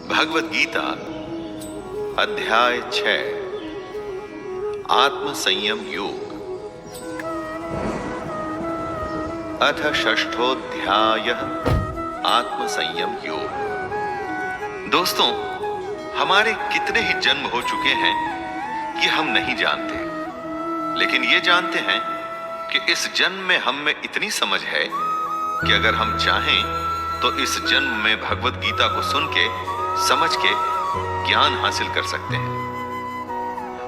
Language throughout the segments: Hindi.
भगवद गीता अध्याय 6 आत्म संयम योग। अथ षष्ठोऽध्यायः आत्म संयम योग। दोस्तों, हमारे कितने ही जन्म हो चुके हैं कि हम नहीं जानते, लेकिन ये जानते हैं कि इस जन्म में हम में इतनी समझ है कि अगर हम चाहें तो इस जन्म में भगवद गीता को सुन के, समझ के ज्ञान हासिल कर सकते हैं।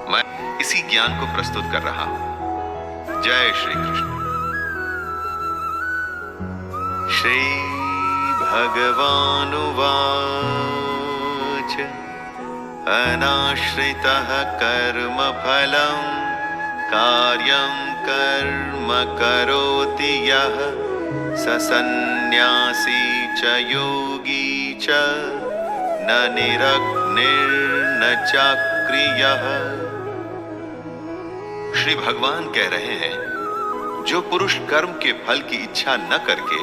मैं इसी ज्ञान को प्रस्तुत कर रहा हूं। जय श्री कृष्ण। श्री भगवानुवाच अनाश्रितः कर्मफलं कार्यं कर्म करोति यः स सन्न्यासी च योगी च न निरग्निर्न चाक्रियः। श्री भगवान कह रहे हैं, जो पुरुष कर्म के फल की इच्छा न करके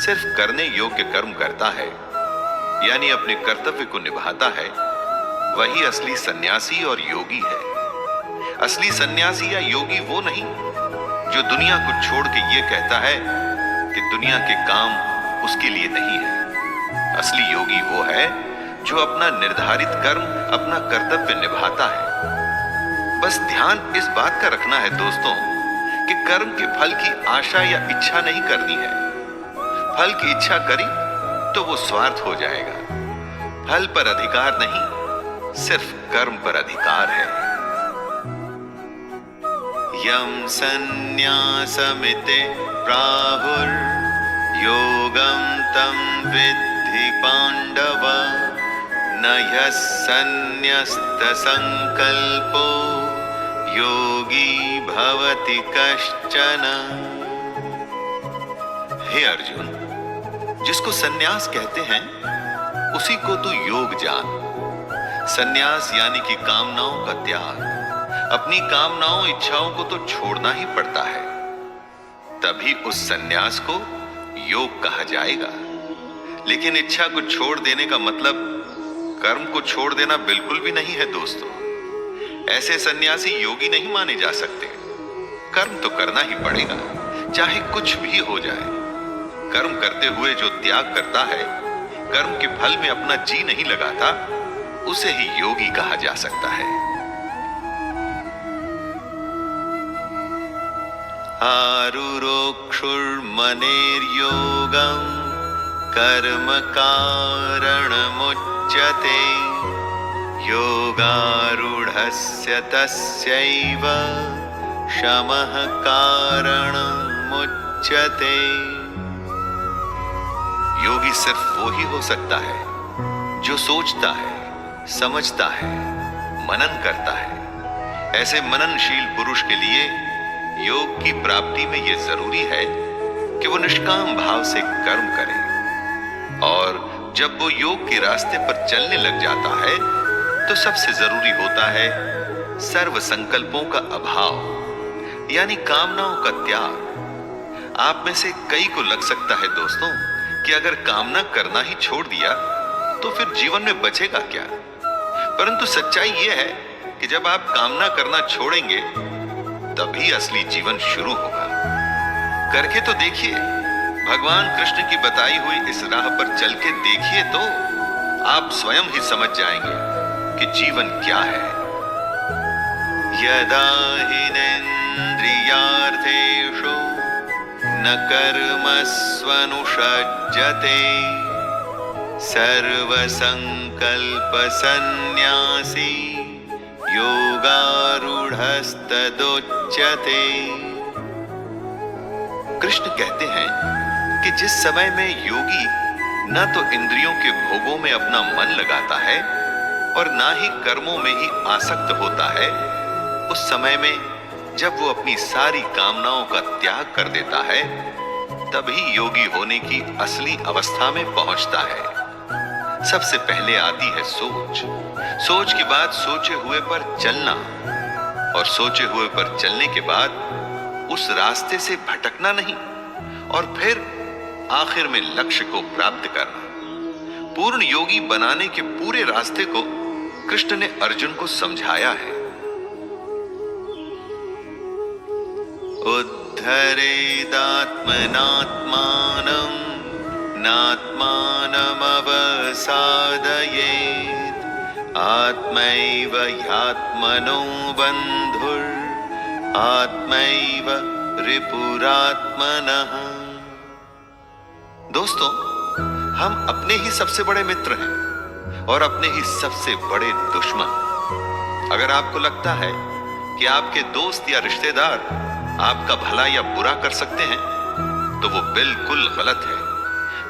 सिर्फ करने योग्य कर्म करता है, यानी अपने कर्तव्य को निभाता है, वही असली सन्यासी और योगी है। असली सन्यासी या योगी वो नहीं जो दुनिया को छोड़ के ये कहता है कि दुनिया के काम उसके लिए नहीं है। असली योगी वो है जो अपना निर्धारित कर्म, अपना कर्तव्य निभाता है। बस ध्यान इस बात का रखना है दोस्तों कि कर्म के फल की आशा या इच्छा नहीं करनी है। फल की इच्छा करी तो वो स्वार्थ हो जाएगा। फल पर अधिकार नहीं, सिर्फ कर्म पर अधिकार है। यम सन्न्यासमिति प्राहुर योगम तम विद्धि पांडव न यः सन्न्यस्त संकल्पो योगी भवति कश्चन। हे अर्जुन, जिसको सन्यास कहते हैं उसी को तू योग जान। सन्यास यानी कि कामनाओं का त्याग। अपनी कामनाओं, इच्छाओं को तो छोड़ना ही पड़ता है, तभी उस सन्यास को योग कहा जाएगा। लेकिन इच्छा को छोड़ देने का मतलब कर्म को छोड़ देना बिल्कुल भी नहीं है दोस्तों। ऐसे सन्यासी योगी नहीं माने जा सकते। कर्म तो करना ही पड़ेगा, चाहे कुछ भी हो जाए। कर्म करते हुए जो त्याग करता है, कर्म के फल में अपना जी नहीं लगाता, उसे ही योगी कहा जा सकता है। आरुरोक्षुर्मनेर्योगं कर्म कारणमुच्यते योगारूढ़स्य तस्यैव शमः कारणमुच्यते। योगी सिर्फ वो ही हो सकता है जो सोचता है, समझता है, मनन करता है। ऐसे मननशील पुरुष के लिए योग की प्राप्ति में यह जरूरी है कि वो निष्काम भाव से कर्म करे। और जब वो योग के रास्ते पर चलने लग जाता है तो सबसे जरूरी होता है सर्व संकल्पों का अभाव, यानी कामनाओं का त्याग। आप में से कई को लग सकता है दोस्तों कि अगर कामना करना ही छोड़ दिया तो फिर जीवन में बचेगा क्या। परंतु सच्चाई यह है कि जब आप कामना करना छोड़ेंगे तभी असली जीवन शुरू होगा। करके तो देखिए, भगवान कृष्ण की बताई हुई इस राह पर चल के देखिए तो आप स्वयं ही समझ जाएंगे कि जीवन क्या है। यदा हिनेन्द्रियार्थेषु न कर्मस्वनुषज्जते सर्वसंकल्पसन्न्यासी योगारूढ़स्तदुच्यते। कृष्ण कहते हैं कि जिस समय में योगी न तो इंद्रियों के भोगों में अपना मन लगाता है और ना ही कर्मों में ही आसक्त होता है, उस समय में जब वो अपनी सारी कामनाओं का त्याग कर देता है, तभी योगी होने की असली अवस्था में पहुंचता है। सबसे पहले आती है सोच। सोच के बाद सोचे हुए पर चलना, और सोचे हुए पर चलने के बाद उस रास्ते से भटकना नहीं, और फिर आखिर में लक्ष्य को प्राप्त करना। पूर्ण योगी बनाने के पूरे रास्ते को कृष्ण ने अर्जुन को समझाया है। उद्धरेदात्मनात्मानं नात्मानमवसादयेत् आत्मैव ह्यात्मनो बन्धुर् आत्मैव रिपुरात्मनः। दोस्तों, हम अपने ही सबसे बड़े मित्र हैं और अपने ही सबसे बड़े दुश्मन। अगर आपको लगता है कि आपके दोस्त या रिश्तेदार आपका भला या बुरा कर सकते हैं, तो वो बिल्कुल गलत है।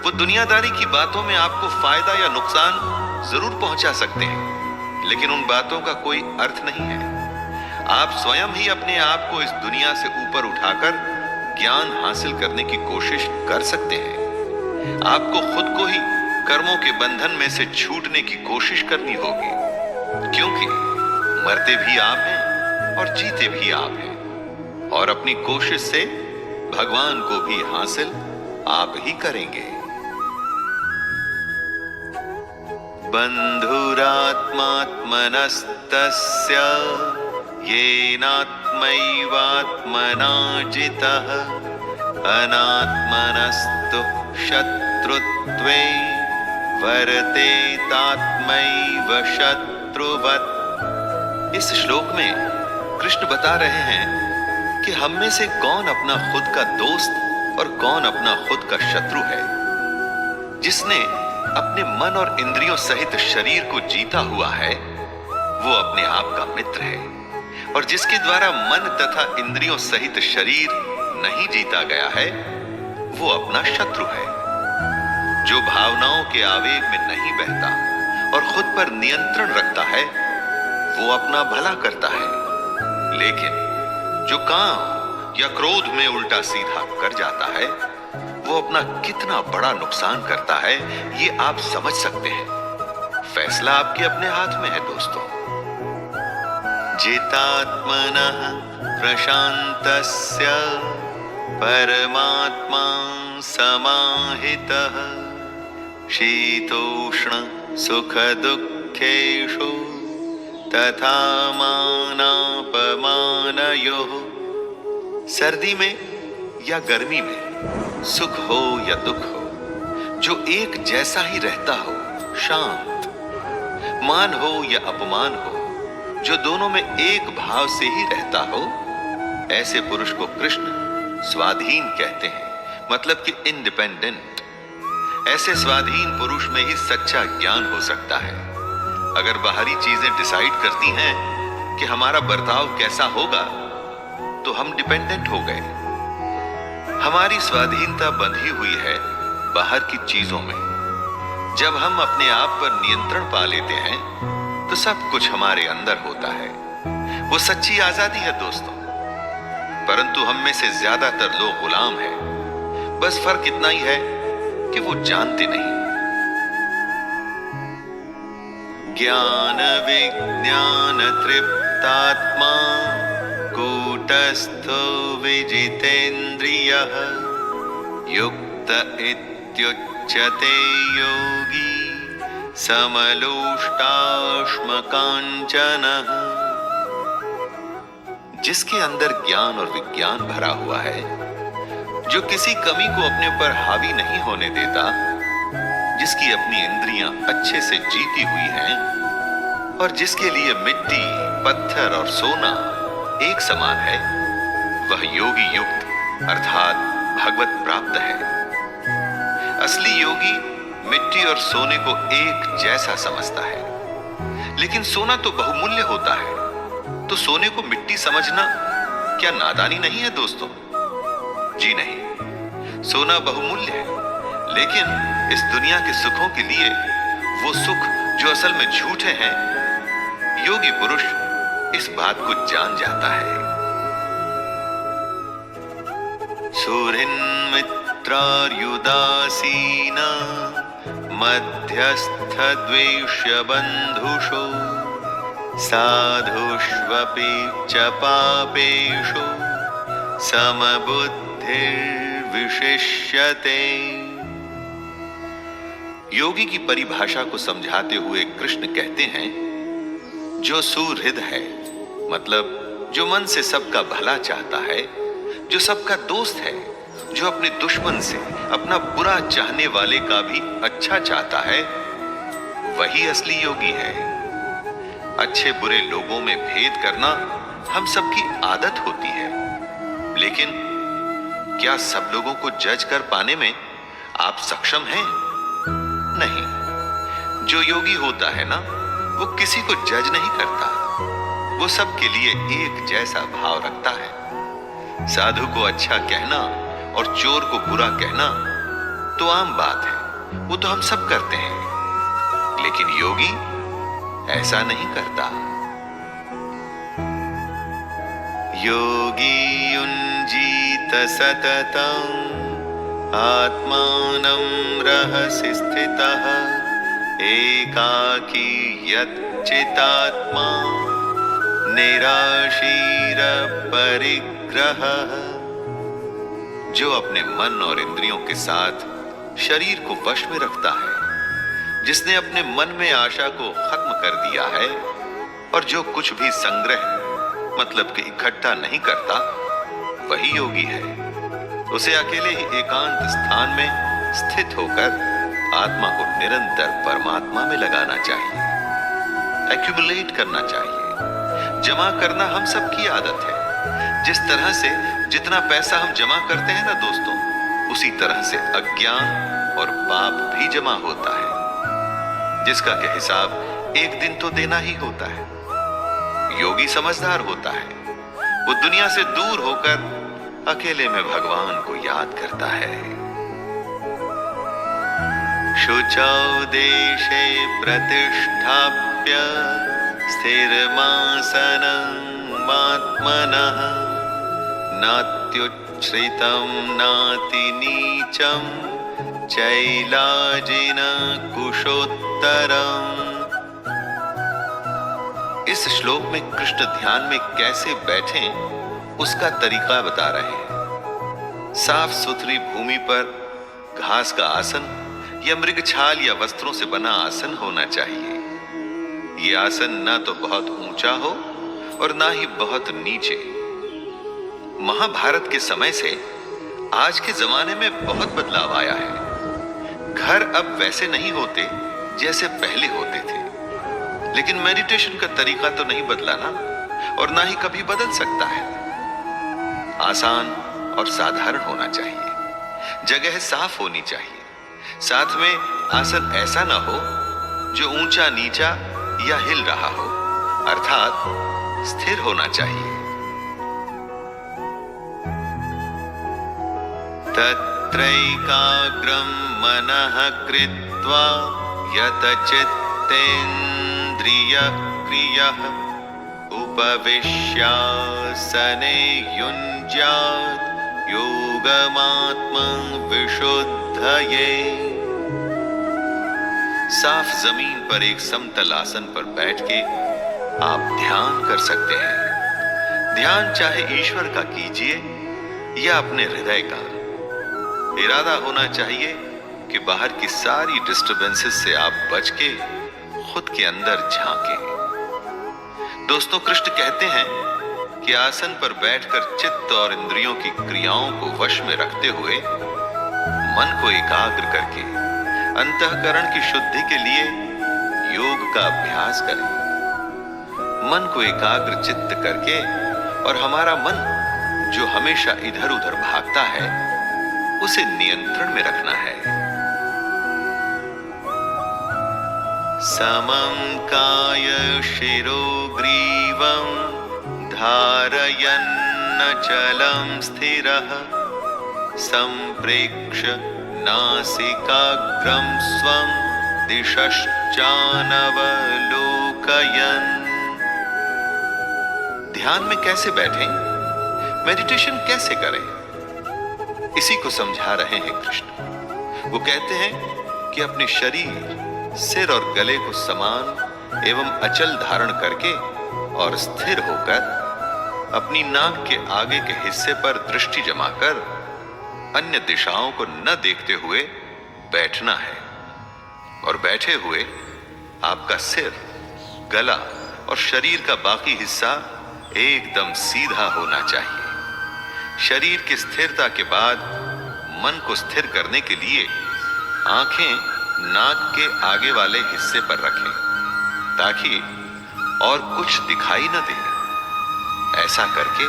वो दुनियादारी की बातों में आपको फायदा या नुकसान जरूर पहुंचा सकते हैं, लेकिन उन बातों का कोई अर्थ नहीं है। आप स्वयं ही अपने आप को इस दुनिया से ऊपर उठाकर ज्ञान हासिल करने की कोशिश कर सकते हैं। आपको खुद को ही कर्मों के बंधन में से छूटने की कोशिश करनी होगी, क्योंकि मरते भी आप हैं और जीते भी आप हैं, और अपनी कोशिश से भगवान को भी हासिल आप ही करेंगे। बंधुरात्मात्मनस्तस्य येनात्मैवात्मना जितः अनात्मनस्तु शत्रुत्वे वर्तेतात्मैव शत्रुवत्। इस श्लोक में कृष्ण बता रहे हैं कि हम में से कौन अपना खुद का दोस्त और कौन अपना खुद का शत्रु है। जिसने अपने मन और इंद्रियों सहित शरीर को जीता हुआ है, वो अपने आप का मित्र है, और जिसके द्वारा मन तथा इंद्रियों सहित शरीर नहीं जीता गया है, वो अपना शत्रु है। जो भावनाओं के आवेग में नहीं बहता और खुद पर नियंत्रण रखता है, वो अपना भला करता है, लेकिन जो काम या क्रोध में उल्टा सीधा कर जाता है, वो अपना कितना बड़ा नुकसान करता है, ये आप समझ सकते हैं। फैसला आपके अपने हाथ में है दोस्तों। जितात्मनः प्रशान्तस्य परमात्मा समाहितः शीतोष्ण सुख दुःखेषु तथा मानापमानयोः। सर्दी में या गर्मी में, सुख हो या दुख हो, जो एक जैसा ही रहता हो, शांत, मान हो या अपमान हो, जो दोनों में एक भाव से ही रहता हो, ऐसे पुरुष को कृष्ण स्वाधीन कहते हैं, मतलब कि इंडिपेंडेंट। ऐसे स्वाधीन पुरुष में ही सच्चा ज्ञान हो सकता है। अगर बाहरी चीजें डिसाइड करती हैं कि हमारा बर्ताव कैसा होगा, तो हम डिपेंडेंट हो गए। हमारी स्वाधीनता बंधी हुई है बाहर की चीजों में। जब हम अपने आप पर नियंत्रण पा लेते हैं, तो सब कुछ हमारे अंदर होता है। वो सच्ची आजादी है दोस्तों। परंतु हम में से ज्यादातर लोग गुलाम हैं। बस फर्क इतना ही है कि वो जानते नहीं। ज्ञान विज्ञान तृप्तात्मा कूटस्थो विजितेन्द्रियः युक्त इत्युच्यते योगी समलोष्टाश्मकाञ्चनः। जिसके अंदर ज्ञान और विज्ञान भरा हुआ है, जो किसी कमी को अपने पर हावी नहीं होने देता, जिसकी अपनी इंद्रियां अच्छे से जीती हुई हैं, और जिसके लिए मिट्टी, पत्थर और सोना एक समान है, वह योगी युक्त अर्थात भगवत प्राप्त है। असली योगी मिट्टी और सोने को एक जैसा समझता है। लेकिन सोना तो बहुमूल्य होता है, तो सोने को मिट्टी समझना क्या नादानी नहीं है दोस्तों? जी नहीं, सोना बहुमूल्य है, लेकिन इस दुनिया के सुखों के लिए वो सुख जो असल में झूठे हैं, योगी पुरुष इस बात को जान जाता है। सुहृन्मित्रार्युदासीना मध्यस्थ द्वेष्य बन्धुषु साधुष्वपि च पापेषु समबुद्धिर्विमत्सरः। विशिष्यते। योगी की परिभाषा को समझाते हुए कृष्ण कहते हैं, जो सुहृद है, मतलब जो मन से सबका भला चाहता है, जो सबका दोस्त है, जो अपने दुश्मन से, अपना बुरा चाहने वाले का भी अच्छा चाहता है, वही असली योगी है। अच्छे बुरे लोगों में भेद करना हम सबकी आदत होती है, लेकिन क्या सब लोगों को जज कर पाने में आप सक्षम हैं? नहीं। जो योगी होता है ना, वो किसी को जज नहीं करता, वो सबके लिए एक जैसा भाव रखता है। साधु को अच्छा कहना और चोर को बुरा कहना तो आम बात है, वो तो हम सब करते हैं, लेकिन योगी ऐसा नहीं करता। योगी युञ्जीत सततं आत्मानं रहसि स्थितः एकाकी यच्चितात्मा निराशीर परिग्रहः। जो अपने मन और इंद्रियों के साथ शरीर को वश में रखता है, जिसने अपने मन में आशा को खत्म कर दिया है और जो कुछ भी संग्रह मतलब कि इकट्ठा नहीं करता, वही योगी है। उसे अकेले ही एकांत स्थान में स्थित होकर आत्मा को निरंतर परमात्मा में लगाना चाहिए, एक्यूमुलेट करना चाहिए। जमा करना हम सबकी आदत है। जिस तरह से जितना पैसा हम जमा करते हैं ना दोस्तों, उसी तरह से अज्ञान और पाप भी जमा होता है, जिसका कि हिसाब एक दिन तो देना ही होता है। योगी समझदार होता है, वो दुनिया से दूर होकर अकेले में भगवान को याद करता है। शुचौ देशे प्रतिष्ठाप्य स्थिरमासनं आत्मनः नात्युच्छ्रितं नातिनीचं चैलाजिन कुशोत्तरम्। इस श्लोक में कृष्ण ध्यान में कैसे बैठें उसका तरीका बता रहे हैं। साफ सुथरी भूमि पर घास का आसन या मृगछाल या वस्त्रों से बना आसन होना चाहिए। ये आसन ना तो बहुत ऊंचा हो और ना ही बहुत नीचे। महाभारत के समय से आज के जमाने में बहुत बदलाव आया है। घर अब वैसे नहीं होते जैसे पहले होते थे, लेकिन मेडिटेशन का तरीका तो नहीं बदला ना, और ना ही कभी बदल सकता है। आसान और साधारण होना चाहिए, जगह साफ होनी चाहिए, साथ में आसन ऐसा ना हो जो ऊंचा नीचा या हिल रहा हो, अर्थात स्थिर होना चाहिए। तत्रैकाग्रं मनः कृत्वा यत चित्तेन्द्रियः क्रियः उपविश्यासने युञ्ज्यात् योगमात्मं विशुद्धये। साफ जमीन पर एक समतल आसन पर बैठ के आप ध्यान कर सकते हैं। ध्यान चाहे ईश्वर का कीजिए या अपने हृदय का। इरादा होना चाहिए कि बाहर की सारी डिस्टरबेंसेस से आप बच के खुद के अंदर झांकें। दोस्तों, कृष्ण कहते हैं कि आसन पर बैठकर चित्त और इंद्रियों की क्रियाओं को वश में रखते हुए मन को एकाग्र करके अंतःकरण की शुद्धि के लिए योग का अभ्यास करें। मन को एकाग्र चित्त करके और हमारा मन जो हमेशा इधर उधर भागता है, उसे नियंत्रण में रखना है। समं काय शिरो ग्रीवं धारयन्नचलं स्थिरः संप्रेक्ष्य नासिकाग्रं स्वं दिशश्चानवलोकयन्। ध्यान में कैसे बैठें, मेडिटेशन कैसे करें, इसी को समझा रहे हैं कृष्ण। वो कहते हैं कि अपने शरीर, सिर और गले को समान एवं अचल धारण करके और स्थिर होकर अपनी नाक के आगे के हिस्से पर दृष्टि जमाकर अन्य दिशाओं को न देखते हुए बैठना है और बैठे हुए आपका सिर, गला और शरीर का बाकी हिस्सा एकदम सीधा होना चाहिए। शरीर की स्थिरता के बाद मन को स्थिर करने के लिए आंखें नाक के आगे वाले हिस्से पर रखें ताकि और कुछ दिखाई न दे। ऐसा करके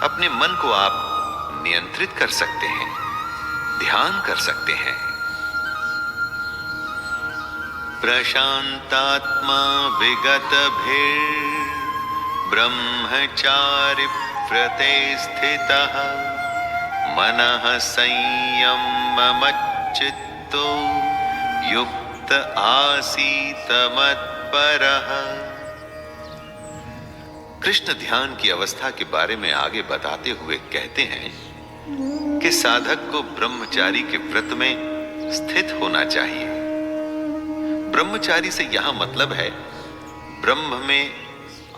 अपने मन को आप नियंत्रित कर सकते हैं, ध्यान कर सकते हैं। प्रशांतात्मा विगत भीर ब्रह्मचारि व्रते स्थितः मनः संयममच्चित्तो युक्त आसीत मत्परः। कृष्ण ध्यान की अवस्था के बारे में आगे बताते हुए कहते हैं कि साधक को ब्रह्मचारी के व्रत में स्थित होना चाहिए। ब्रह्मचारी से यहां मतलब है ब्रह्म में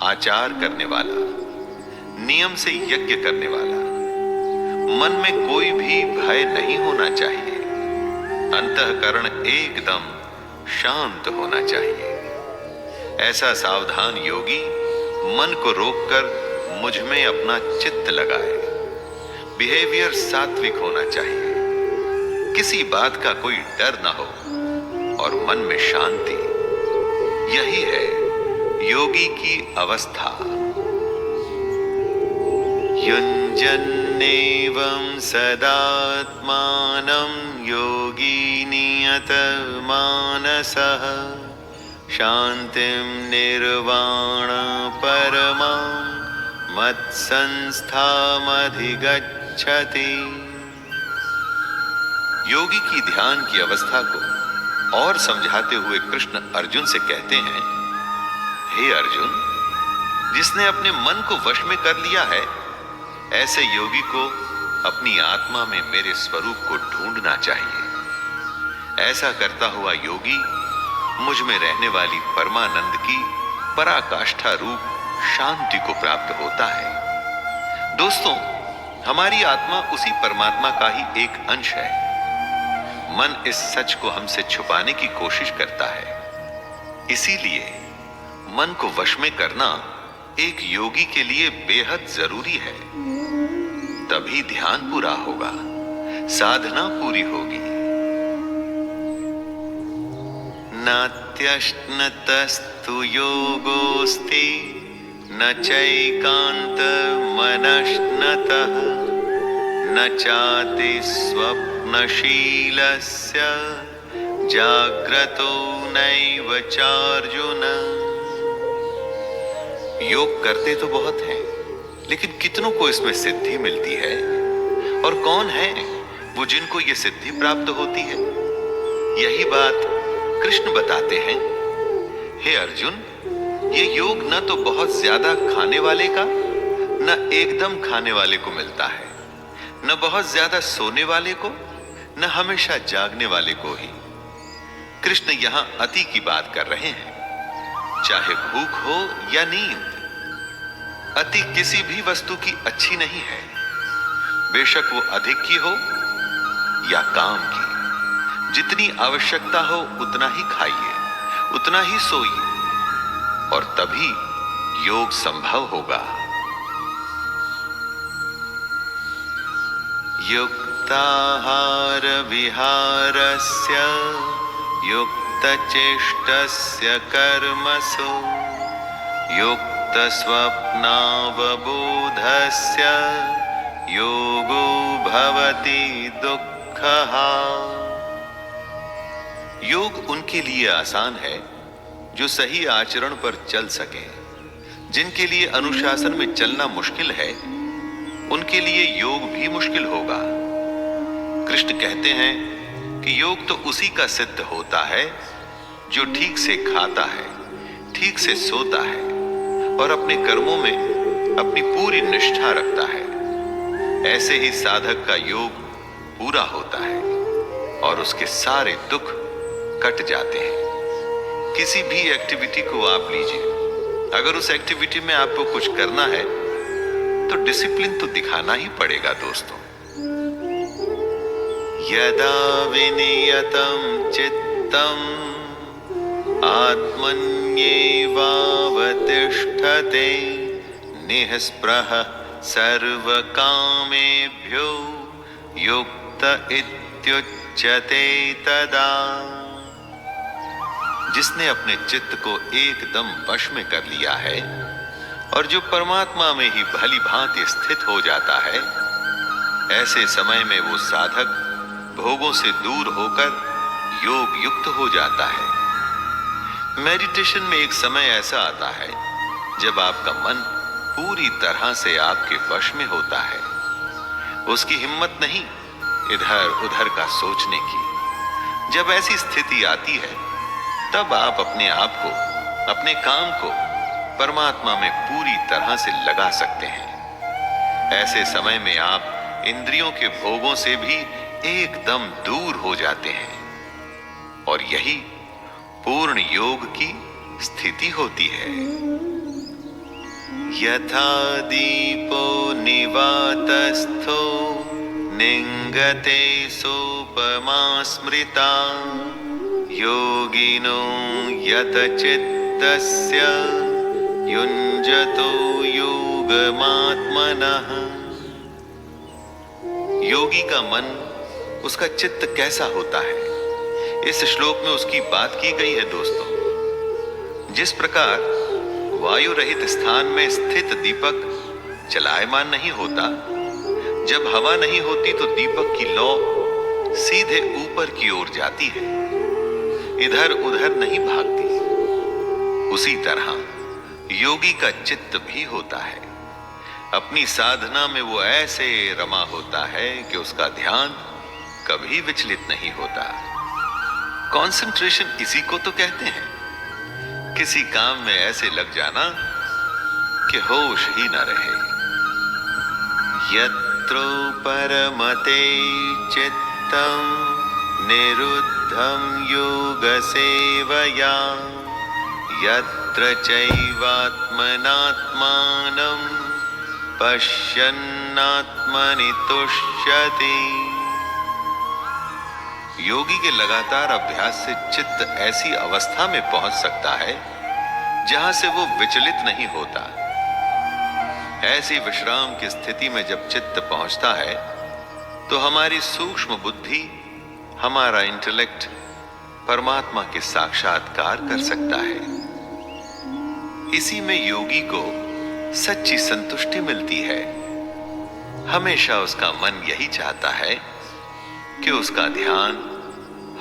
आचार करने वाला, नियम से यज्ञ करने वाला। मन में कोई भी भय नहीं होना चाहिए, अंतःकरण एकदम शांत होना चाहिए। ऐसा सावधान योगी मन को रोककर मुझ में अपना चित्त लगाए। बिहेवियर सात्विक होना चाहिए, किसी बात का कोई डर ना हो और मन में शांति। यही है योगी की अवस्था। युञ्जन्नेवं सदात्मानं योगी नियतमानसः शांतिं निर्वाण परमां मत्संस्थामधिगच्छति। योगी की ध्यान की अवस्था को और समझाते हुए कृष्ण अर्जुन से कहते हैं, हे अर्जुन, जिसने अपने मन को वश में कर लिया है, ऐसे योगी को अपनी आत्मा में मेरे स्वरूप को ढूंढना चाहिए। ऐसा करता हुआ योगी मुझ में रहने वाली परमानंद की पराकाष्ठा रूप शांति को प्राप्त होता है। दोस्तों, हमारी आत्मा उसी परमात्मा का ही एक अंश है। मन इस सच को हमसे छुपाने की कोशिश करता है। इसीलिए मन को वश में करना एक योगी के लिए बेहद जरूरी है। तभी ध्यान पूरा होगा, साधना पूरी होगी। नात्यश्नतस्तु योगोस्ति न चैकान्तमनश्नतः न चाति स्वप्नशीलस्य जाग्रतो नैव चार्जुन। योग करते तो बहुत हैं, लेकिन कितनों को इसमें सिद्धि मिलती है? और कौन है वो जिनको ये सिद्धि प्राप्त होती है? यही बात कृष्ण बताते हैं। हे अर्जुन, ये योग न तो बहुत ज्यादा खाने वाले का, न एकदम खाने वाले को मिलता है, न बहुत ज्यादा सोने वाले को, न हमेशा जागने वाले को ही। कृष्ण यहां अति की बात कर रहे हैं, चाहे भूख हो या नींद। अति किसी भी वस्तु की अच्छी नहीं है, बेशक वो अधिक की हो या काम की। जितनी आवश्यकता हो उतना ही खाइए, उतना ही सोइए, और तभी योग संभव होगा। युक्ताहार विहारस्य युक्तचेष्टस्य कर्मसु युक्तस्वप्नावबोधस्य योगो भवति दुःखः। योग उनके लिए आसान है जो सही आचरण पर चल सके। जिनके लिए अनुशासन में चलना मुश्किल है, उनके लिए योग भी मुश्किल होगा। कृष्ण कहते हैं कि योग तो उसी का सिद्ध होता है जो ठीक से खाता है, ठीक से सोता है और अपने कर्मों में अपनी पूरी निष्ठा रखता है। ऐसे ही साधक का योग पूरा होता है और उसके सारे दुख कट जाते हैं। किसी भी एक्टिविटी को आप लीजिए, अगर उस एक्टिविटी में आपको कुछ करना है तो डिसिप्लिन तो दिखाना ही पड़ेगा दोस्तों। यदा विनियतं चित्तम् आत्मन्येवावतिष्ठते निःस्पृहः सर्वकामेभ्यो युक्त इत्युच्यते तदा। जिसने अपने चित्त को एकदम वश में कर लिया है और जो परमात्मा में ही भली भांति स्थित हो जाता है, ऐसे समय में वो साधक भोगों से दूर होकर योग युक्त हो जाता है। मेडिटेशन में एक समय ऐसा आता है जब आपका मन पूरी तरह से आपके वश में होता है। उसकी हिम्मत नहीं इधर उधर का सोचने की। जब ऐसी स्थिति आती है तब आप अपने आप को, अपने काम को परमात्मा में पूरी तरह से लगा सकते हैं। ऐसे समय में आप इंद्रियों के भोगों से भी एकदम दूर हो जाते हैं और यही पूर्ण योग की स्थिति होती है। यथा दीपो निवातस्थो निंगते सोपमा स्मृता योगिनो यतचित्तस्य युञ्जतो योगमात्मनः। योगी का मन, उसका चित्त कैसा होता है, इस श्लोक में उसकी बात की गई है दोस्तों। जिस प्रकार वायु रहित स्थान में स्थित दीपक चलायमान नहीं होता, जब हवा नहीं होती तो दीपक की लौ सीधे ऊपर की ओर जाती है, इधर उधर नहीं भागती। उसी तरह योगी का चित्त भी होता है। अपनी साधना में वो ऐसे रमा होता है कि उसका ध्यान कभी विचलित नहीं होता। कंसंट्रेशन इसी को तो कहते हैं, किसी काम में ऐसे लग जाना कि होश ही न रहे। यत्रो परमते चित्तम निरुद्धं योग सेवया यत्र चैवात्मनात्मानं पश्यन्नात्मनि तुष्यति। योगी के लगातार अभ्यास से चित्त ऐसी अवस्था में पहुंच सकता है जहां से वो विचलित नहीं होता। ऐसी विश्राम की स्थिति में जब चित्त पहुंचता है तो हमारी सूक्ष्म बुद्धि, हमारा इंटेलेक्ट परमात्मा के साक्षात्कार कर सकता है। इसी में योगी को सच्ची संतुष्टि मिलती है। हमेशा उसका मन यही चाहता है कि उसका ध्यान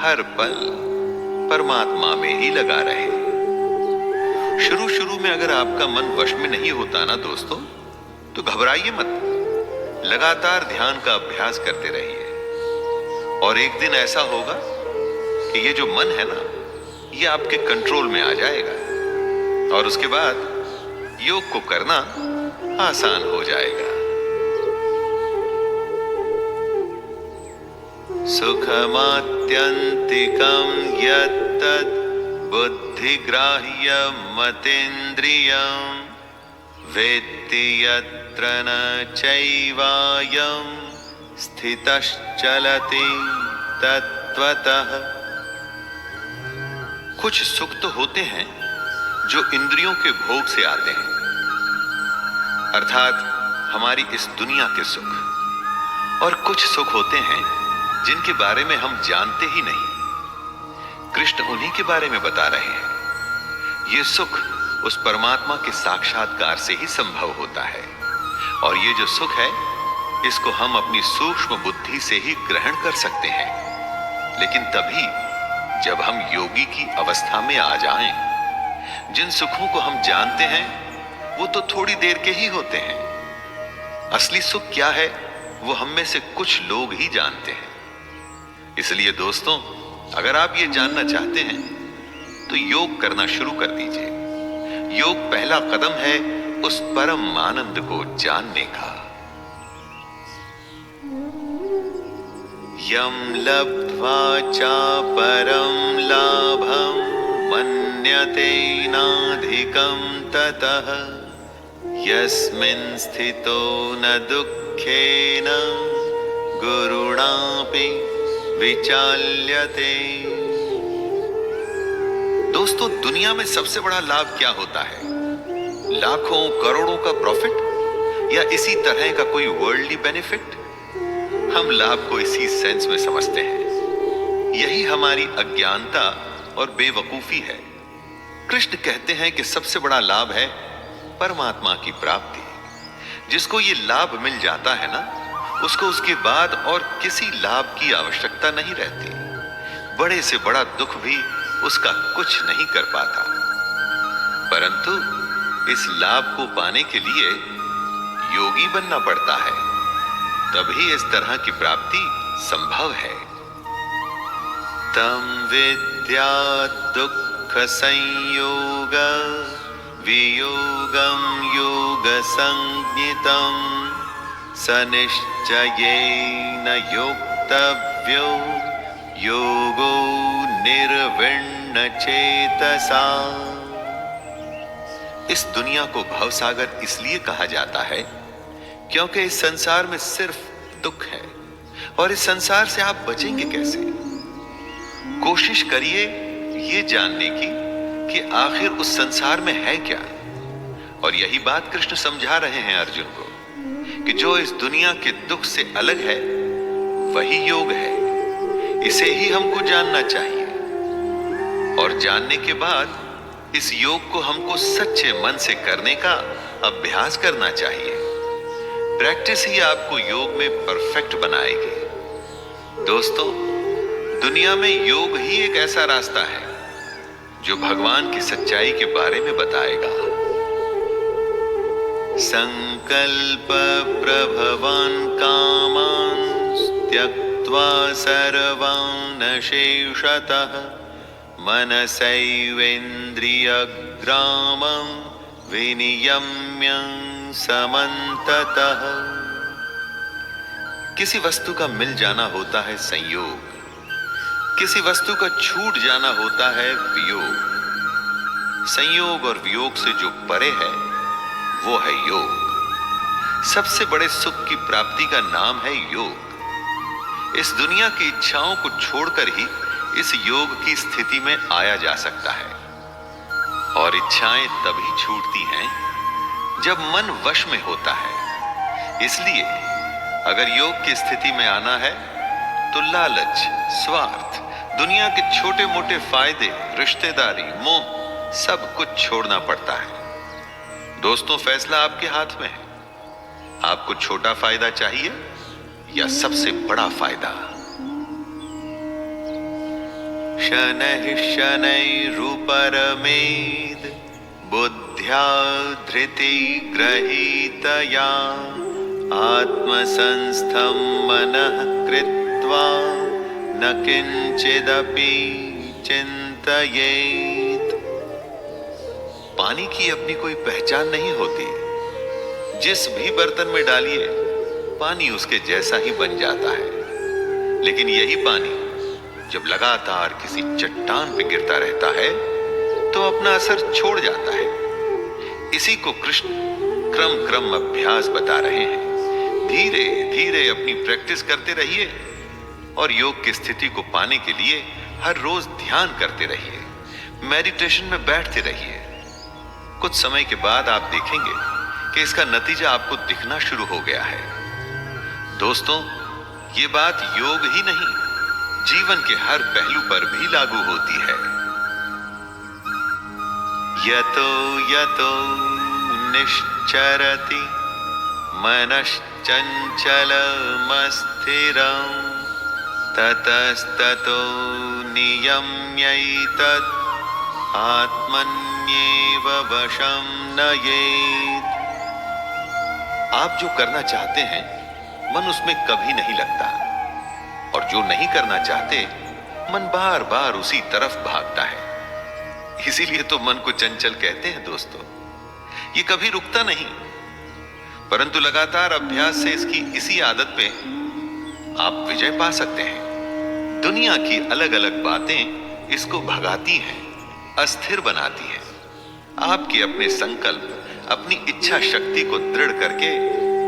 हर पल परमात्मा में ही लगा रहे। शुरू में अगर आपका मन वश में नहीं होता ना दोस्तों, तो घबराइए मत, लगातार ध्यान का अभ्यास करते रहिए और एक दिन ऐसा होगा कि ये जो मन है ना, ये आपके कंट्रोल में आ जाएगा और उसके बाद योग को करना आसान हो जाएगा। सुखमात्यंतिकं यत्तद् बुद्धिग्राह्यमतीन्द्रियं वेत्ति यत्र न चैवायं स्थितश्चलति तत्त्वतः। कुछ सुख तो होते हैं जो इंद्रियों के भोग से आते हैं, अर्थात हमारी इस दुनिया के सुख, और कुछ सुख होते हैं जिनके बारे में हम जानते ही नहीं। कृष्ण उन्हीं के बारे में बता रहे हैं। ये सुख उस परमात्मा के साक्षात्कार से ही संभव होता है और ये जो सुख है इसको हम अपनी सूक्ष्म बुद्धि से ही ग्रहण कर सकते हैं, लेकिन तभी जब हम योगी की अवस्था में आ जाएं। जिन सुखों को हम जानते हैं वो तो थोड़ी देर के ही होते हैं। असली सुख क्या है वो हम में से कुछ लोग ही जानते हैं। इसलिए दोस्तों, अगर आप ये जानना चाहते हैं तो योग करना शुरू कर दीजिए। योग पहला कदम है उस परम आनंद को जानने का। यम लब्ध्वा चा परम लाभं मन्यते नाधिकं ततः यस्मिन् स्थितो न दुःखेन गुरुणापि विचाल्यते। दोस्तों, दुनिया में सबसे बड़ा लाभ क्या होता है? लाखों करोड़ों का प्रॉफिट या इसी तरह का कोई वर्ल्डली बेनिफिट? हम लाभ को इसी सेंस में समझते हैं। यही हमारी अज्ञानता और बेवकूफी है। कृष्ण कहते हैं कि सबसे बड़ा लाभ है परमात्मा की प्राप्ति। जिसको ये लाभ मिल जाता है ना, उसको उसके बाद और किसी लाभ की आवश्यकता नहीं रहती। बड़े से बड़ा दुख भी उसका कुछ नहीं कर पाता। परंतु इस लाभ को पाने के लिए योगी बनना पड़ता है, तभी इस तरह की प्राप्ति संभव है। तम विद्या दुख संयोग वियोगम योग संज्ञितम स निश्चयेन योक्तव्यो योगो निर्विण्ण चेतसा। इस दुनिया को भवसागर इसलिए कहा जाता है क्योंकि इस संसार में सिर्फ दुख है, और इस संसार से आप बचेंगे कैसे? कोशिश करिए ये जानने की कि आखिर उस संसार में है क्या। और यही बात कृष्ण समझा रहे हैं अर्जुन को कि जो इस दुनिया के दुख से अलग है वही योग है। इसे ही हमको जानना चाहिए, और जानने के बाद इस योग को हमको सच्चे मन से करने का अभ्यास करना चाहिए। प्रैक्टिस ही आपको योग में परफेक्ट बनाएगी। दोस्तों, दुनिया में योग ही एक ऐसा रास्ता है जो भगवान की सच्चाई के बारे में बताएगा। संकल्प प्रभवान कामान त्यक्त्वा सर्वान् शेषतः मनसैवेन्द्रियग्रामं विनियम्य समन्ततः। किसी वस्तु का मिल जाना होता है संयोग, किसी वस्तु का छूट जाना होता है वियोग। संयोग और वियोग से जो परे है वो है योग। सबसे बड़े सुख की प्राप्ति का नाम है योग। इस दुनिया की इच्छाओं को छोड़कर ही इस योग की स्थिति में आया जा सकता है। और इच्छाएं तभी छूटती हैं जब मन वश में होता है। इसलिए अगर योग की स्थिति में आना है तो लालच, स्वार्थ, दुनिया के छोटे मोटे फायदे, रिश्तेदारी, मोह, सब कुछ छोड़ना पड़ता है। दोस्तों, फैसला आपके हाथ में है। आपको छोटा फायदा चाहिए या सबसे बड़ा फायदा? शनैः शनैरुपरमेद् बुद्ध्या धृति गृहीतया आत्मसंस्थं मनः कृत्वा न किंचिदपि चिंतयेत्। पानी की अपनी कोई पहचान नहीं होती। जिस भी बर्तन में डालिए पानी उसके जैसा ही बन जाता है। लेकिन यही पानी जब लगातार किसी चट्टान पे गिरता रहता है तो अपना असर छोड़ जाता है। इसी को कृष्ण क्रम क्रम अभ्यास बता रहे हैं। धीरे धीरे अपनी प्रैक्टिस करते रहिए और योग की स्थिति को पाने के लिए हर रोज ध्यान करते रहिए, मेडिटेशन में बैठते रहिए। कुछ समय के बाद आप देखेंगे कि इसका नतीजा आपको दिखना शुरू हो गया है। दोस्तों, ये बात योग ही नहीं, जीवन के हर पहलू पर भी लागू होती है। यतो यतो निश्चरति मनश्चञ्चलमस्थिरं ततस्ततो नियम्यैतत् आत्मन्येव वशं नयेत्। आप जो करना चाहते हैं मन उसमें कभी नहीं लगता, और जो नहीं करना चाहते मन बार बार उसी तरफ भागता है। इसीलिए तो मन को चंचल कहते हैं। दोस्तों, ये कभी रुकता नहीं, परंतु लगातार अभ्यास से इसकी इसी आदत पे आप विजय पा सकते हैं। दुनिया की अलग अलग बातें इसको भगाती हैं, अस्थिर बनाती हैं। आपके अपने संकल्प, अपनी इच्छा शक्ति को दृढ़ करके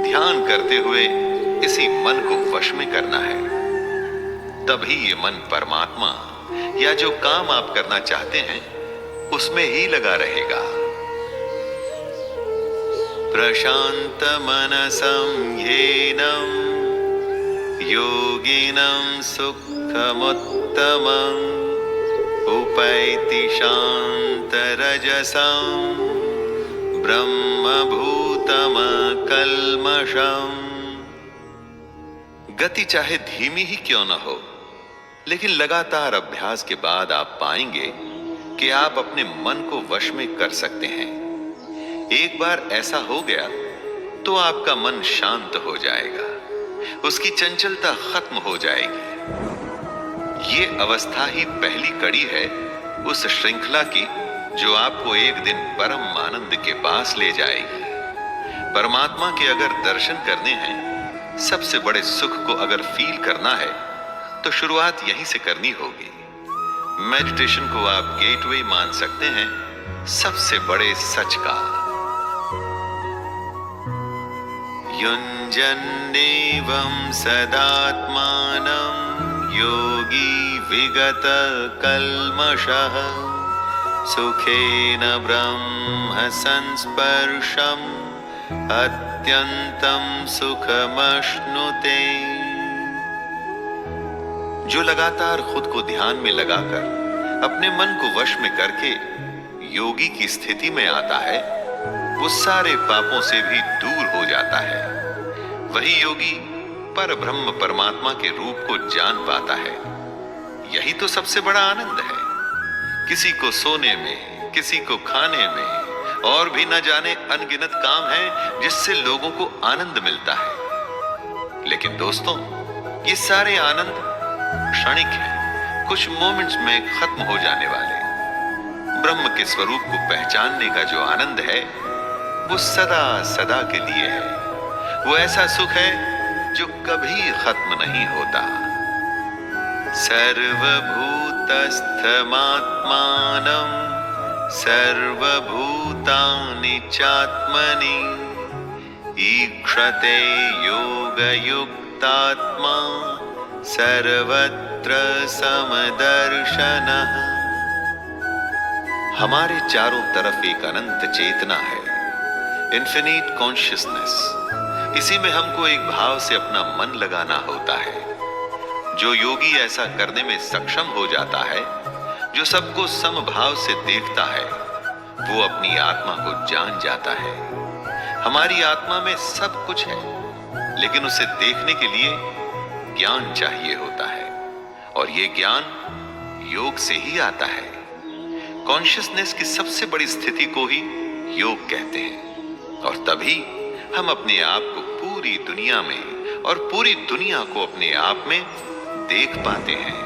ध्यान करते हुए इसी मन को वश में करना है। तभी ये मन परमात्मा या जो काम आप करना चाहते हैं उसमें ही लगा रहेगा। प्रशांत मनसं येनं योगिनं सुखमुत्तमं उपैति शान्तरजसं ब्रह्मभूतमकल्मषम्। गति चाहे धीमी ही क्यों न हो, लेकिन लगातार अभ्यास के बाद आप पाएंगे कि आप अपने मन को वश में कर सकते हैं। एक बार ऐसा हो गया तो आपका मन शांत हो जाएगा, उसकी चंचलता खत्म हो जाएगी। ये अवस्था ही पहली कड़ी है उस श्रृंखला की जो आपको एक दिन परम आनंद के पास ले जाएगी। परमात्मा के अगर दर्शन करने हैं, सबसे बड़े सुख को अगर फील करना है तो शुरुआत यहीं से करनी होगी। मेडिटेशन को आप गेटवे मान सकते हैं सबसे बड़े सच का। युञ्जन्नेवं सदात्मानं योगी विगत कल्मषः सुखेन ब्रह्म संस्पर्शम् अत्यंतं सुखमश्नुते। जो लगातार खुद को ध्यान में लगाकर अपने मन को वश में करके योगी की स्थिति में आता है, वो सारे पापों से भी दूर हो जाता है। वही योगी पर ब्रह्म परमात्मा के रूप को जान पाता है। यही तो सबसे बड़ा आनंद है। किसी को सोने में, किसी को खाने में, और भी न जाने अनगिनत काम हैं जिससे लोगों को आनंद मिलता है। लेकिन दोस्तों, ये सारे आनंद क्षणिक हैं, कुछ मोमेंट्स में खत्म हो जाने वाले। ब्रह्म के स्वरूप को पहचानने का जो आनंद है वो सदा सदा के लिए है। वो ऐसा सुख है जो कभी खत्म नहीं होता। सर्वभूतस्थमात्मानं सर्वभूतानि चात्मनि ईक्षते योगयुक्तात्मा सर्वत्र समदर्शनः। हमारे चारों तरफ एक अनंत चेतना है, इन्फिनिट कॉन्शियसनेस। इसी में हमको एक भाव से अपना मन लगाना होता है। जो योगी ऐसा करने में सक्षम हो जाता है, जो सबको समभाव से देखता है, वो अपनी आत्मा को जान जाता है। हमारी आत्मा में सब कुछ है, लेकिन उसे देखने के लिए ज्ञान चाहिए होता है, और ये ज्ञान योग से ही आता है। कॉन्शियसनेस की सबसे बड़ी स्थिति को ही योग कहते हैं, और तभी हम अपने आप को पूरी दुनिया में और पूरी दुनिया को अपने आप में देख पाते हैं।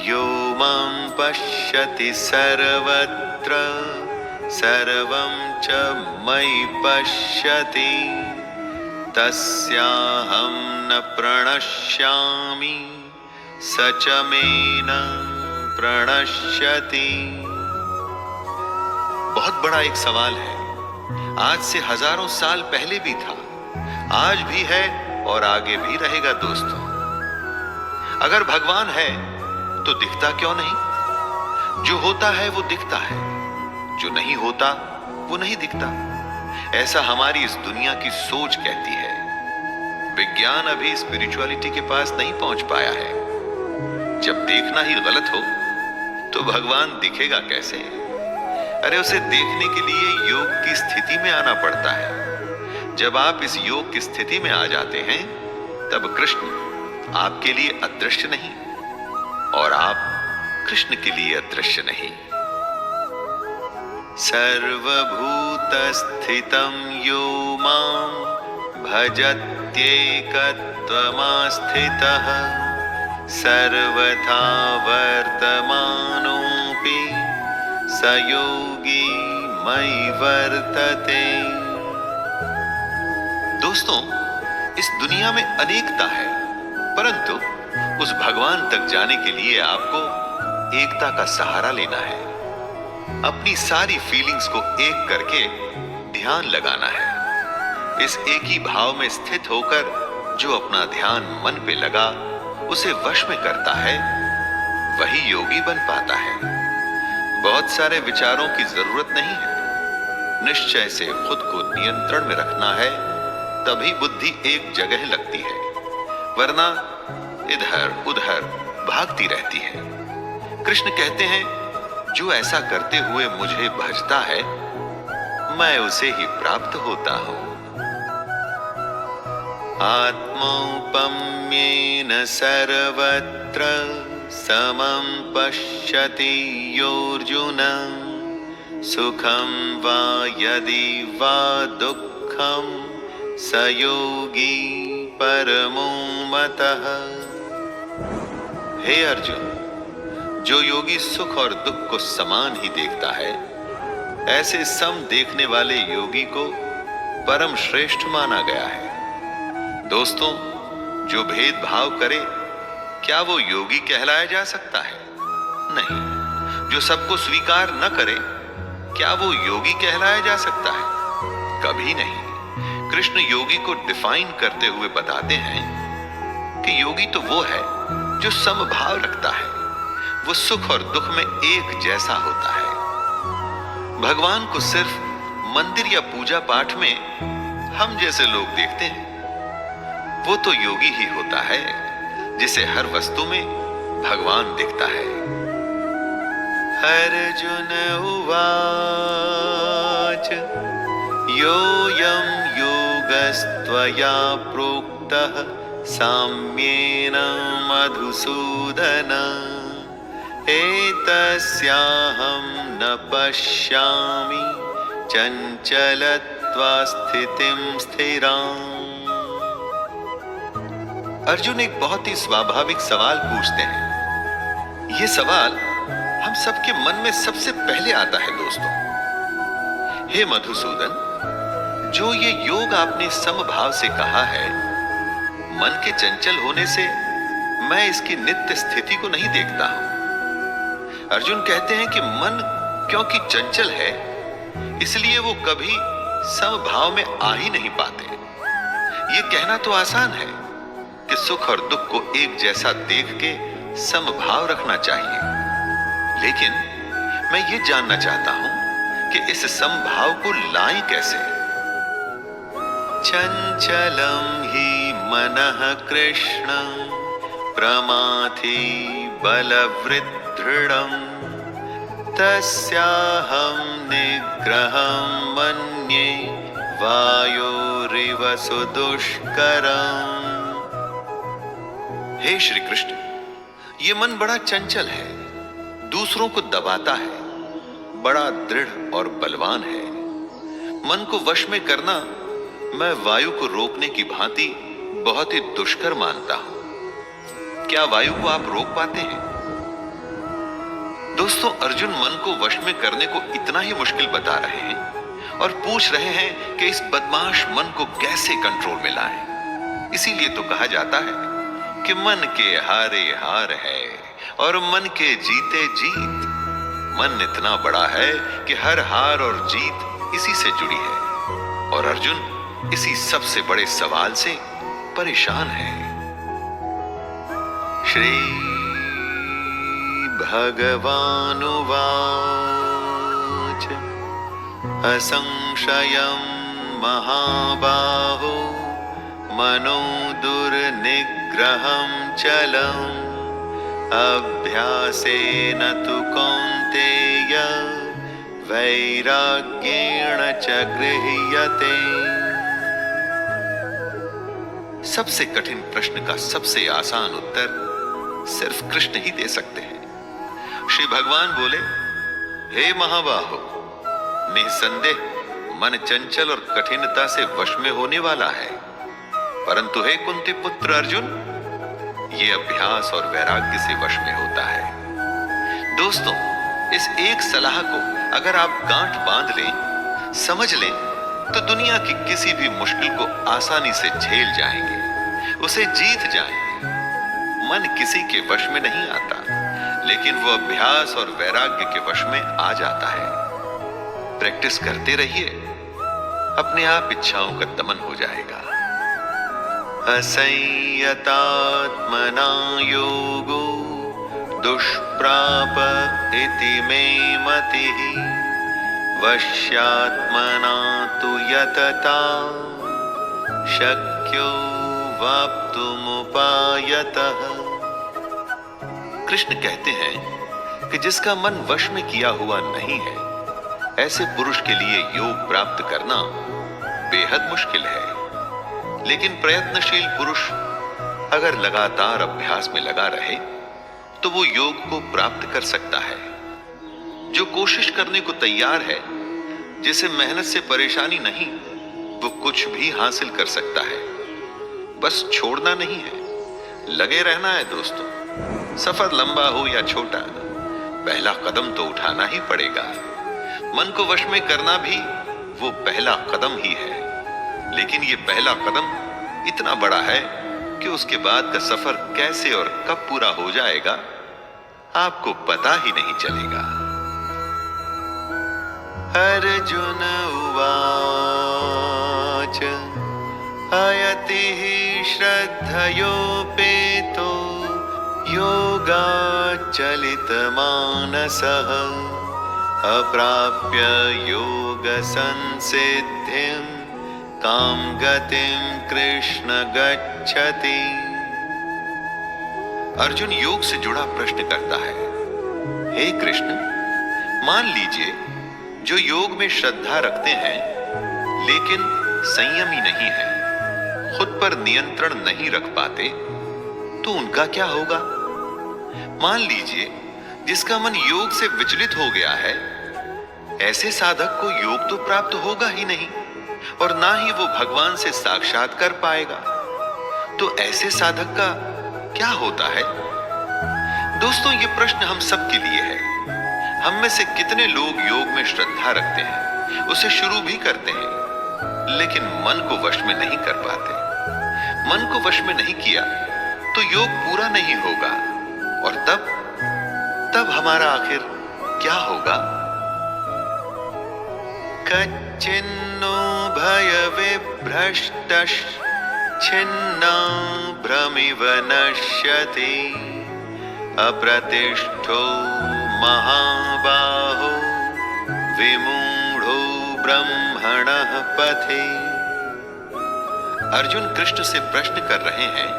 यो मां पश्यति सर्वत्र सर्वं च मयि पश्यति तस्याहं न प्रणश्यामि स च मे न प्रणश्यति। बहुत बड़ा एक सवाल है, आज से हजारों साल पहले भी था, आज भी है और आगे भी रहेगा। दोस्तों, अगर भगवान है तो दिखता क्यों नहीं? जो होता है वो दिखता है, जो नहीं होता वो नहीं दिखता। ऐसा हमारी इस दुनिया की सोच कहती है। विज्ञान अभी स्पिरिचुअलिटी के पास नहीं पहुंच पाया है। जब देखना ही गलत हो तो भगवान दिखेगा कैसे? अरे उसे देखने के लिए योग की स्थिति में आना पड़ता है। जब आप इस योग की स्थिति में आ जाते हैं, तब कृष्ण आपके लिए अदृश्य नहीं और आप कृष्ण के लिए अदृश्य नहीं। सर्वभूतस्थितं यो मां भजत्येकत्वमास्थितः सर्वथा वर्तमानोऽपि स योगी मयि वर्तते। दोस्तों, इस दुनिया में अनेकता है, परंतु उस भगवान तक जाने के लिए आपको एकता का सहारा लेना है। अपनी सारी फीलिंग्स को एक करके ध्यान लगाना है। इस एक ही भाव में स्थित होकर जो अपना ध्यान मन पे लगा उसे वश में करता है, वही योगी बन पाता है। बहुत सारे विचारों की जरूरत नहीं है, निश्चय से खुद को नियंत्रण में रखना है, तभी बुद्धि एक जगह लगती है, वरना इधर उधर भागती रहती है। कृष्ण कहते हैं, जो ऐसा करते हुए मुझे भजता है, मैं उसे ही प्राप्त होता हूं। आत्मौपम्येन सर्वत्र समं पश्यति योऽर्जुन, सुखं वा यदि वा दुःखं स योगी परमो मतः। हे अर्जुन, जो योगी सुख और दुख को समान ही देखता है, ऐसे सम देखने वाले योगी को परम श्रेष्ठ माना गया है। दोस्तों, जो भेदभाव करे, क्या वो योगी कहलाया जा सकता है? नहीं। जो सबको स्वीकार न करे, क्या वो योगी कहलाया जा सकता है? कभी नहीं। कृष्ण योगी को डिफाइन करते हुए बताते हैं कि योगी तो वो है जो समभाव रखता है, वो सुख और दुख में एक जैसा होता है। भगवान को सिर्फ मंदिर या पूजा पाठ में हम जैसे लोग देखते हैं, वो तो योगी ही होता है जिसे हर वस्तु में भगवान दिखता है। अर्जुन उवाच योऽयं योगस्त्वया प्रोक्तः साम्येन मधुसूदन, एतस्याहं न पश्यामि चञ्चलत्वा स्थितिं स्थिराम्। अर्जुन एक बहुत ही स्वाभाविक सवाल पूछते हैं। यह सवाल हम सबके मन में सबसे पहले आता है दोस्तों। हे मधुसूदन, जो ये योग आपने समभाव से कहा है, मन के चंचल होने से मैं इसकी नित्य स्थिति को नहीं देखता हूं। अर्जुन कहते हैं कि मन क्योंकि चंचल है, इसलिए वो कभी समभाव में आ ही नहीं पाते। ये कहना तो आसान है कि सुख और दुख को एक जैसा देख के समभाव रखना चाहिए, लेकिन मैं ये जानना चाहता हूं कि इस समभाव को लाएं कैसे। चंचलं हि मनः कृष्ण प्रमाथि बलवृद्धृढम्, तस्याहं निग्रहं मन्ये वायोरिव सुदुष्करम्। हे श्री कृष्ण, ये मन बड़ा चंचल है, दूसरों को दबाता है, बड़ा दृढ़ और बलवान है। मन को वश में करना मैं वायु को रोकने की भांति बहुत ही दुष्कर मानता हूं। क्या वायु को आप रोक पाते हैं? दोस्तों, अर्जुन मन को वश में करने को इतना ही मुश्किल बता रहे हैं और पूछ रहे हैं कि इस बदमाश मन को कैसे कंट्रोल में लाएं। इसीलिए तो कहा जाता है कि मन के हारे हार है और मन के जीते जीत। मन इतना बड़ा है कि हर हार और जीत इसी से जुड़ी है, और अर्जुन इसी सबसे बड़े सवाल से परेशान है। श्री भगवानुवाच असंशयं महाबाहो मनो दुर्निग्रहं चलम्, अभ्यासेन तु कौन्तेय वैराग्येण च गृह्यते। सबसे कठिन प्रश्न का सबसे आसान उत्तर सिर्फ कृष्ण ही दे सकते हैं। श्री भगवान बोले, हे महाबाहो, निसंदेह मन चंचल और कठिनता से वश में होने वाला है, परंतु हे कुंती पुत्र अर्जुन, ये अभ्यास और वैराग्य से वश में होता है। दोस्तों, इस एक सलाह को अगर आप गांठ बांध लें, समझ लें, तो दुनिया की किसी भी मुश्किल को आसानी से झेल जाएंगे, उसे जीत जाएंगे। मन किसी के वश में नहीं आता, लेकिन वो अभ्यास और वैराग्य के वश में आ जाता है। प्रैक्टिस करते रहिए, अपने आप इच्छाओं का दमन हो जाएगा। असंयतात्मना योगो दुष्प्राप इति मे मतिः वश्यात्मना तु यतता शक्यो वाप्तुमुपायतः। कृष्ण कहते हैं कि जिसका मन वश में किया हुआ नहीं है, ऐसे पुरुष के लिए योग प्राप्त करना बेहद मुश्किल है। लेकिन प्रयत्नशील पुरुष अगर लगातार अभ्यास में लगा रहे तो वो योग को प्राप्त कर सकता है। जो कोशिश करने को तैयार है, जिसे मेहनत से परेशानी नहीं, वो कुछ भी हासिल कर सकता है। बस छोड़ना नहीं है, लगे रहना है दोस्तों। सफर लंबा हो या छोटा, पहला कदम तो उठाना ही पड़ेगा। मन को वश में करना भी वो पहला कदम ही है। लेकिन ये पहला कदम इतना बड़ा है कि उसके बाद का सफर कैसे और कब पूरा हो जाएगा आपको पता ही नहीं चलेगा। अर्जुन उवाच अयति श्रद्धयोपेतो योगाच्चलितमानसः अप्राप्य योगसंसिद्धिं कां गतिं कृष्ण गच्छति। अर्जुन योग से जुड़ा प्रश्न करता है, हे कृष्ण, मान लीजिए जो योग में श्रद्धा रखते हैं लेकिन संयमी नहीं है, खुद पर नियंत्रण नहीं रख पाते, तो उनका क्या होगा? मान लीजिए जिसका मन योग से विचलित हो गया है, ऐसे साधक को योग तो प्राप्त होगा ही नहीं और ना ही वो भगवान से साक्षात्कार पाएगा। तो ऐसे साधक का क्या होता है? दोस्तों, ये प्रश्न हम सबके लिए है। हम में से कितने लोग योग में श्रद्धा रखते हैं, उसे शुरू भी करते हैं, लेकिन मन को वश में नहीं कर पाते। मन को वश में नहीं किया तो योग पूरा नहीं होगा, और तब हमारा आखिर क्या होगा? कच्चिन्नो भय विभ्रष्टश्चिन्ना भ्रमिव नश्यति अप्रतिष्ठो महाबाहो विमूढ़ो ब्रह्मणः पथे। अर्जुन कृष्ण से प्रश्न कर रहे हैं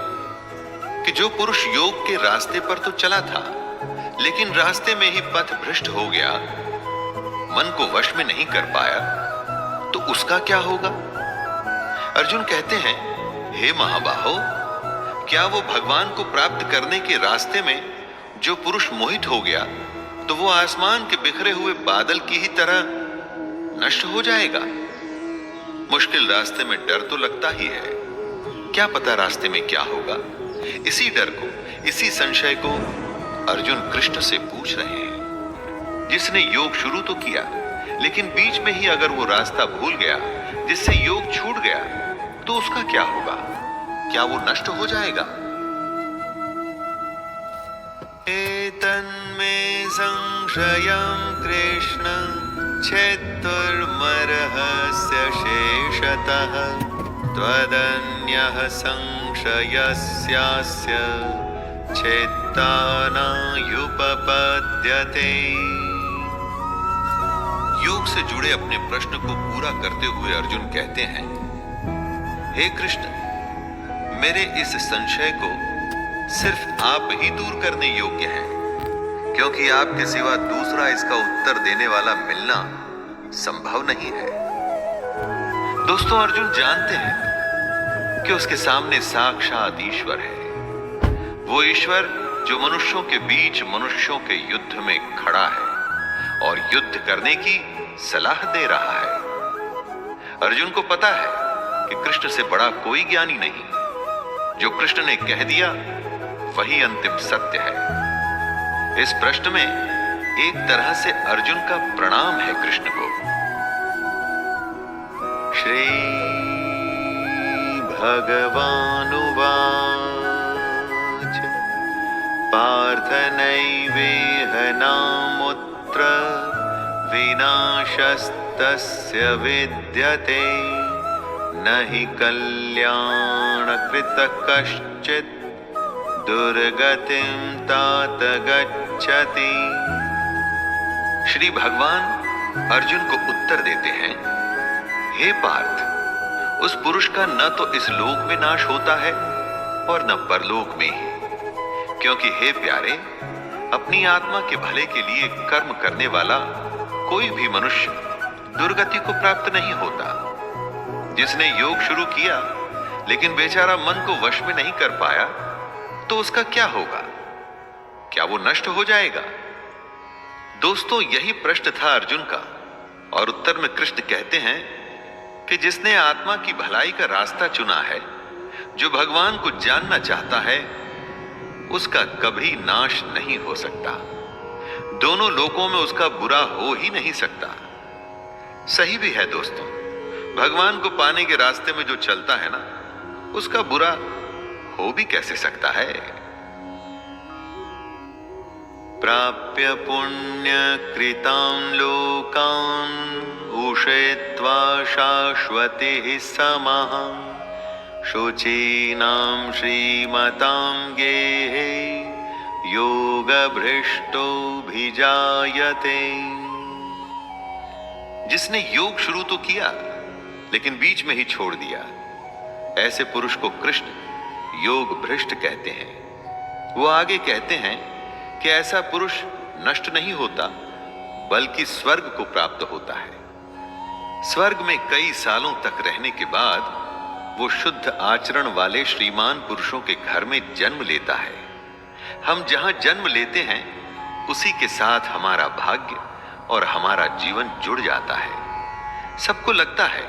कि जो पुरुष योग के रास्ते पर तो चला था, लेकिन रास्ते में ही पथ भ्रष्ट हो गया, मन को वश में नहीं कर पाया, तो उसका क्या होगा? अर्जुन कहते हैं, हे महाबाहो, क्या वो भगवान को प्राप्त करने के रास्ते में जो पुरुष मोहित हो गया, तो वो आसमान के बिखरे हुए बादल की ही तरह नष्ट हो जाएगा? मुश्किल रास्ते में डर तो लगता ही है, क्या पता रास्ते में क्या होगा। इसी डर को, इसी संशय को अर्जुन कृष्ण से पूछ रहे हैं। जिसने योग शुरू तो किया, लेकिन बीच में ही अगर वो रास्ता भूल गया, जिससे योग छूट गया, तो उसका क्या होगा? क्या वो नष्ट हो जाएगा? एतन्मे संशयं कृष्ण छेत्तुर्मर्हस्य शेषतः त्वदन्यः संशयस्यास्य छेत्ता नायुपपद्यते। योग से जुड़े अपने प्रश्न को पूरा करते हुए अर्जुन कहते हैं, हे कृष्ण, मेरे इस संशय को सिर्फ आप ही दूर करने योग्य हैं, क्योंकि आपके सिवा दूसरा इसका उत्तर देने वाला मिलना संभव नहीं है। दोस्तों, अर्जुन जानते हैं कि उसके सामने साक्षात ईश्वर है, वो ईश्वर जो मनुष्यों के बीच मनुष्यों के युद्ध में खड़ा है और युद्ध करने की सलाह दे रहा है। अर्जुन को पता है कि कृष्ण से बड़ा कोई ज्ञानी नहीं, जो कृष्ण ने कह दिया वही अंतिम सत्य है। इस प्रश्न में एक तरह से अर्जुन का प्रणाम है कृष्ण को। श्री भगवानुवाच पार्थ नैवेह नामुत्र विनाशस्तस्य विद्यते नहि कल्याणकृत कश्चित् दुर्गतिं तात गच्छति। श्री भगवान अर्जुन को उत्तर देते हैं, हे पार्थ, उस पुरुष का न तो इस लोक में नाश होता है और न परलोक में ही, क्योंकि हे प्यारे, अपनी आत्मा के भले के लिए कर्म करने वाला कोई भी मनुष्य दुर्गति को प्राप्त नहीं होता। जिसने योग शुरू किया लेकिन बेचारा मन को वश में नहीं कर पाया, तो उसका क्या होगा? क्या वो नष्ट हो जाएगा? दोस्तों, यही प्रश्न था अर्जुन का, और उत्तर में कृष्ण कहते हैं कि जिसने आत्मा की भलाई का रास्ता चुना है, जो भगवान को जानना चाहता है, उसका कभी नाश नहीं हो सकता। दोनों लोकों में उसका बुरा हो ही नहीं सकता। सही भी है दोस्तों, भगवान को पाने के रास्ते में जो चलता है ना, उसका बुरा हो भी कैसे सकता है। प्राप्य पुण्य कृतां लोकान् उषित्वा शाश्वती समाः शुचीनां श्रीमतां गेहे योगभ्रष्टो भिजायते। जिसने योग शुरू तो किया लेकिन बीच में ही छोड़ दिया, ऐसे पुरुष को कृष्ण योग भ्रष्ट कहते हैं। वो आगे कहते हैं कि ऐसा पुरुष नष्ट नहीं होता, बल्कि स्वर्ग को प्राप्त होता है। स्वर्ग में कई सालों तक रहने के बाद वो शुद्ध आचरण वाले श्रीमान पुरुषों के घर में जन्म लेता है। हम जहां जन्म लेते हैं, उसी के साथ हमारा भाग्य और हमारा जीवन जुड़ जाता है। सबको लगता है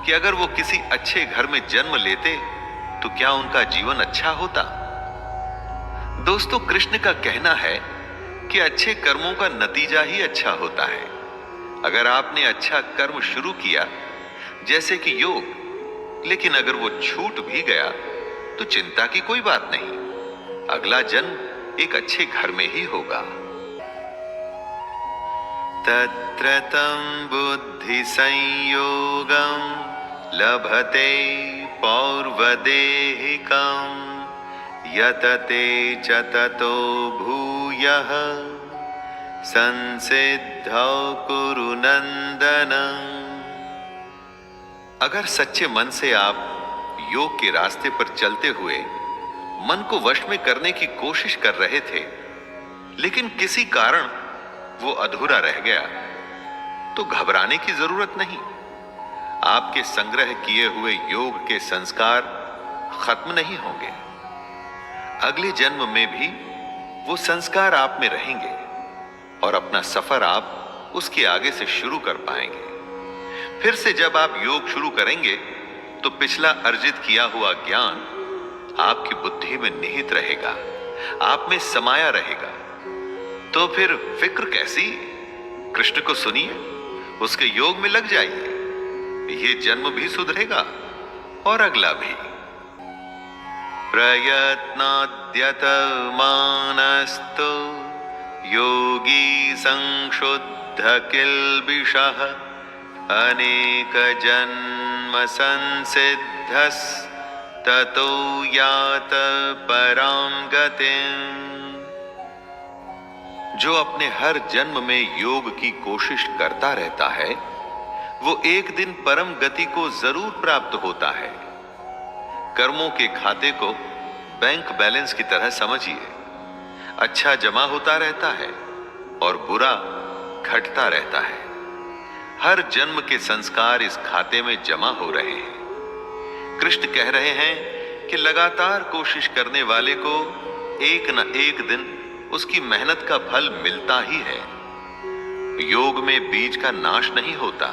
कि अगर वो किसी अच्छे घर में जन्म लेते तो क्या उनका जीवन अच्छा होता। दोस्तों, कृष्ण का कहना है कि अच्छे कर्मों का नतीजा ही अच्छा होता है। अगर आपने अच्छा कर्म शुरू किया, जैसे कि योग, लेकिन अगर वो छूट भी गया तो चिंता की कोई बात नहीं, अगला जन्म एक अच्छे घर में ही होगा। तत्र तं बुद्धि संयोगं लभते पौर्वदेहिकं यतते च ततो भूयः संसिद्धौ कुरु नंदन। अगर सच्चे मन से आप योग के रास्ते पर चलते हुए मन को वश में करने की कोशिश कर रहे थे, लेकिन किसी कारण वो अधूरा रह गया, तो घबराने की जरूरत नहीं। आपके संग्रह किए हुए योग के संस्कार खत्म नहीं होंगे। अगले जन्म में भी वो संस्कार आप में रहेंगे और अपना सफर आप उसके आगे से शुरू कर पाएंगे। फिर से जब आप योग शुरू करेंगे तो पिछला अर्जित किया हुआ ज्ञान आपकी बुद्धि में निहित रहेगा, आप में समाया रहेगा। तो फिर फिक्र कैसी? कृष्ण को सुनिए, उसके योग में लग जाइए। ये जन्म भी सुधरेगा और अगला भी। प्रयत्नाद्यत मानस्तु योगी संशुद्ध किल्बिषः अनेक जन्म संसिद्धस् ततो यात परां गतिम्। जो अपने हर जन्म में योग की कोशिश करता रहता है, वो एक दिन परम गति को जरूर प्राप्त होता है। कर्मों के खाते को बैंक बैलेंस की तरह समझिए। अच्छा जमा होता रहता है और बुरा घटता रहता है। हर जन्म के संस्कार इस खाते में जमा हो रहे हैं। कृष्ण कह रहे हैं कि लगातार कोशिश करने वाले को एक न एक दिन उसकी मेहनत का फल मिलता ही है। योग में बीज का नाश नहीं होता।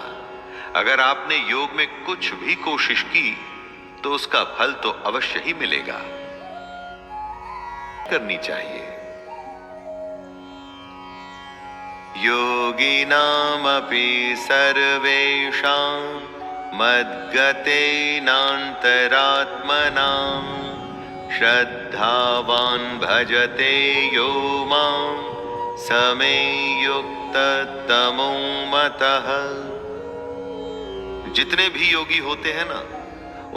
अगर आपने योग में कुछ भी कोशिश की तो उसका फल तो अवश्य ही मिलेगा। करनी चाहिए। योगिनामपि सर्वेषां मद्गतेनान्तरात्मनां श्रद्धावान् भजते यो मां समे युक्ततमो मतः। जितने भी योगी होते हैं ना,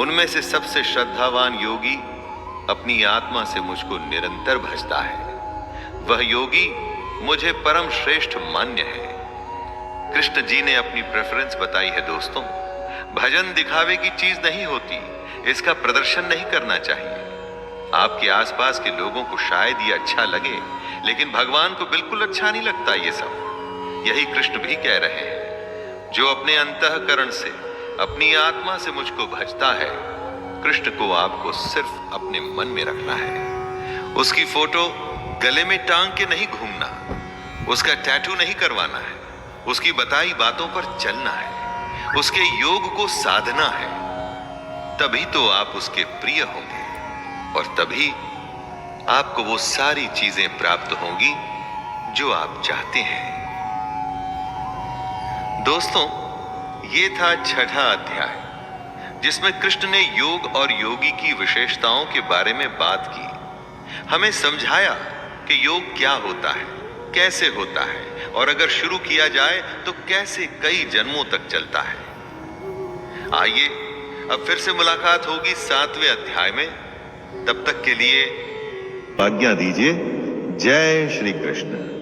उनमें से सबसे श्रद्धावान योगी अपनी आत्मा से मुझको निरंतर भजता है। वह योगी मुझे परम श्रेष्ठ मान्य है। कृष्ण जी ने अपनी प्रेफरेंस बताई है दोस्तों। भजन दिखावे की चीज नहीं होती, इसका प्रदर्शन नहीं करना चाहिए। आपके आसपास के लोगों को शायद ये अच्छा लगे, लेकिन भगवान को बिल्कुल अच्छा नहीं लगता ये सब। यही कृष्ण भी कह रहे हैं। जो अपने अंतःकरण से, अपनी आत्मा से मुझको भजता है, कृष्ण को आपको सिर्फ अपने मन में रखना है। उसकी फोटो गले में टांग के नहीं घूमना, उसका टैटू नहीं करवाना है, उसकी बताई बातों पर चलना है, उसके योग को साधना है। तभी तो आप उसके प्रिय होंगे और तभी आपको वो सारी चीजें प्राप्त होंगी जो आप चाहते हैं। दोस्तों, ये था 6वां अध्याय, जिसमें कृष्ण ने योग और योगी की विशेषताओं के बारे में बात की। हमें समझाया कि योग क्या होता है, कैसे होता है और अगर शुरू किया जाए तो कैसे कई जन्मों तक चलता है। आइए अब फिर से मुलाकात होगी 7वें अध्याय में। तब तक के लिए आज्ञा दीजिए। जय श्री कृष्ण।